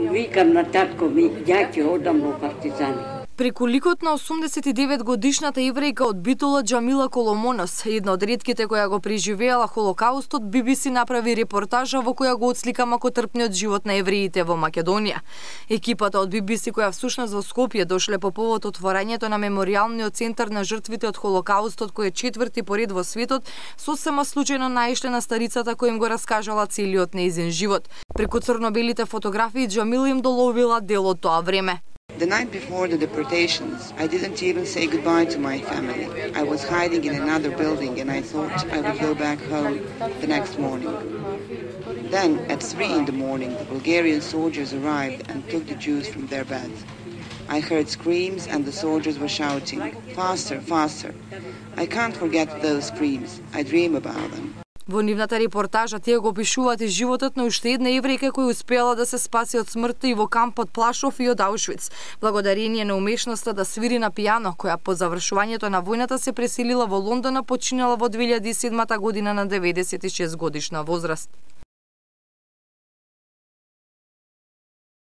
Викам на татко ми, ја ќе одам во партизани. Преку ликот на 89-годишната еврејка од Битола Џамила Коломонос, една од ретките која го преживеала Холокаустот, BBC направи репортажа во која го отслика макотрпниот живот на евреите во Македонија. Екипата од BBC која всушност во Скопје дошле по повод отворањето на меморијалниот центар на жртвите од Холокаустот, кој е четврти поред во светот, сосема случајно наишле на старицата која им го раскажала целиот нејзин живот. Преку црно-белите фотографии Џамила им доловила дел од тоа време. The night before the deportations, I didn't even say goodbye to my family. I was hiding in another building and I thought I would go back home the next morning. Then, at 3 in the morning, the Bulgarian soldiers arrived and took the Jews from their beds. I heard screams and the soldiers were shouting, "Faster, faster." I can't forget those screams. I dream about them. Во нивната репортажа тие го опишуваат и животот на уште една еврејка која успеала да се спаси од смртта и во кампот Плашов и од Аушвиц, благодарение на умешноста да свири на пијано, која по завршувањето на војната се преселила во Лондон, починала во 2007 година на 96 годишна возраст.